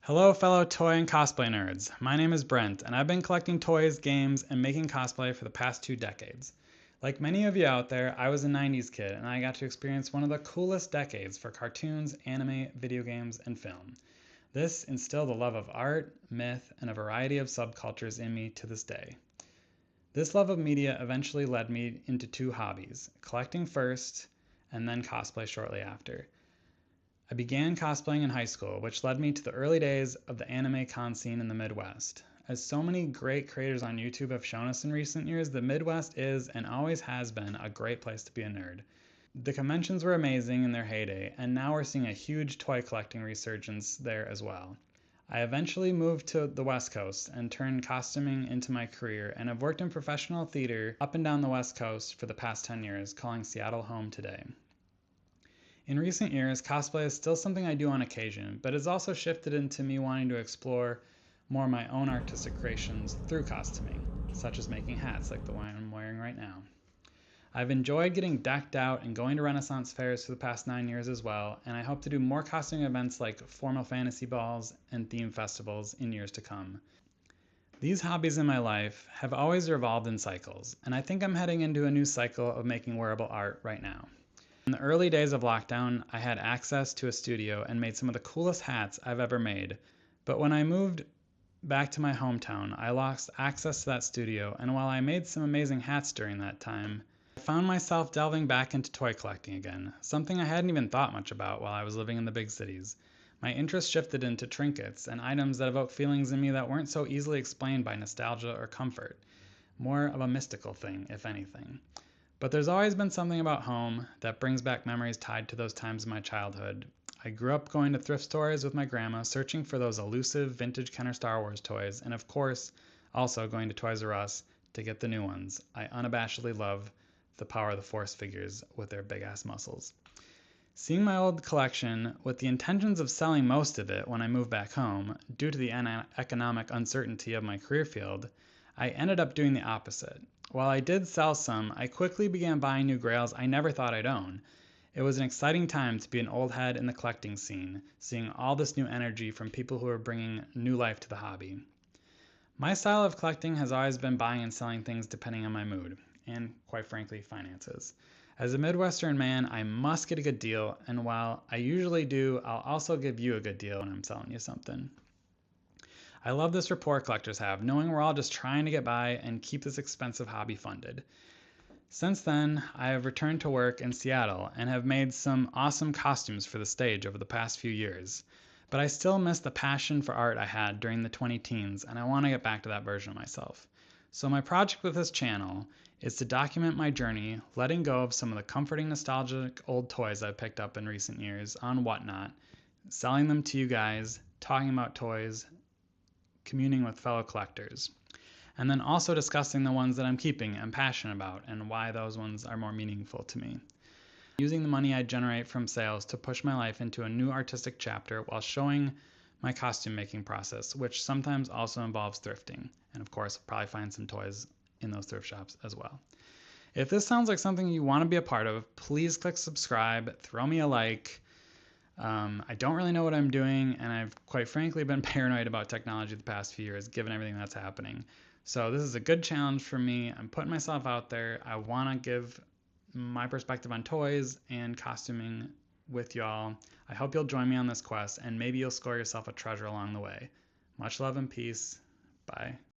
Hello, fellow toy and cosplay nerds. My name is Brent, and I've been collecting toys, games, and making cosplay for the past 2 decades. Like many of you out there, I was a 90s kid, and I got to experience one of the coolest decades for cartoons, anime, video games, and film. This instilled a love of art, myth, and a variety of subcultures in me to this day. This love of media eventually led me into two hobbies, collecting first, and then cosplay shortly after. I began cosplaying in high school, which led me to the early days of the anime con scene in the Midwest. As so many great creators on YouTube have shown us in recent years, the Midwest is and always has been a great place to be a nerd. The conventions were amazing in their heyday, and now we're seeing a huge toy collecting resurgence there as well. I eventually moved to the West Coast and turned costuming into my career, and have worked in professional theater up and down the West Coast for the past 10 years, calling Seattle home today. In recent years, cosplay is still something I do on occasion, but it's also shifted into me wanting to explore more of my own artistic creations through costuming, such as making hats like the one I'm wearing right now. I've enjoyed getting decked out and going to Renaissance fairs for the past 9 years as well, and I hope to do more costuming events like formal fantasy balls and theme festivals in years to come. These hobbies in my life have always revolved in cycles, and I think I'm heading into a new cycle of making wearable art right now. In the early days of lockdown, I had access to a studio and made some of the coolest hats I've ever made. But when I moved back to my hometown, I lost access to that studio, and while I made some amazing hats during that time, I found myself delving back into toy collecting again, something I hadn't even thought much about while I was living in the big cities. My interest shifted into trinkets and items that evoke feelings in me that weren't so easily explained by nostalgia or comfort. More of a mystical thing, if anything. But there's always been something about home that brings back memories tied to those times in my childhood. I grew up going to thrift stores with my grandma, searching for those elusive vintage Kenner Star Wars toys, and of course, also going to Toys R Us to get the new ones. I unabashedly love the Power of the Force figures with their big ass muscles. Seeing my old collection with the intentions of selling most of it when I moved back home, due to the economic uncertainty of my career field, I ended up doing the opposite. While I did sell some, I quickly began buying new grails I never thought I'd own. It was an exciting time to be an old head in the collecting scene, seeing all this new energy from people who are bringing new life to the hobby. My style of collecting has always been buying and selling things depending on my mood, and quite frankly, finances. As a Midwestern man, I must get a good deal, and while I usually do, I'll also give you a good deal when I'm selling you something. I love this rapport collectors have, knowing we're all just trying to get by and keep this expensive hobby funded. Since then, I have returned to work in Seattle and have made some awesome costumes for the stage over the past few years. But I still miss the passion for art I had during the 20-teens, and I want to get back to that version of myself. So my project with this channel is to document my journey, letting go of some of the comforting nostalgic old toys I've picked up in recent years on Whatnot, selling them to you guys, talking about toys, communing with fellow collectors, and then also discussing the ones that I'm keeping and passionate about and why those ones are more meaningful to me. Using the money I generate from sales to push my life into a new artistic chapter while showing my costume making process, which sometimes also involves thrifting. And of course, I'll probably find some toys in those thrift shops as well. If this sounds like something you want to be a part of, please click subscribe, throw me a like. I don't really know what I'm doing, and I've quite frankly been paranoid about technology the past few years, given everything that's happening. So this is a good challenge for me. I'm putting myself out there. I want to give my perspective on toys and costuming with y'all. I hope you'll join me on this quest, and maybe you'll score yourself a treasure along the way. Much love and peace. Bye.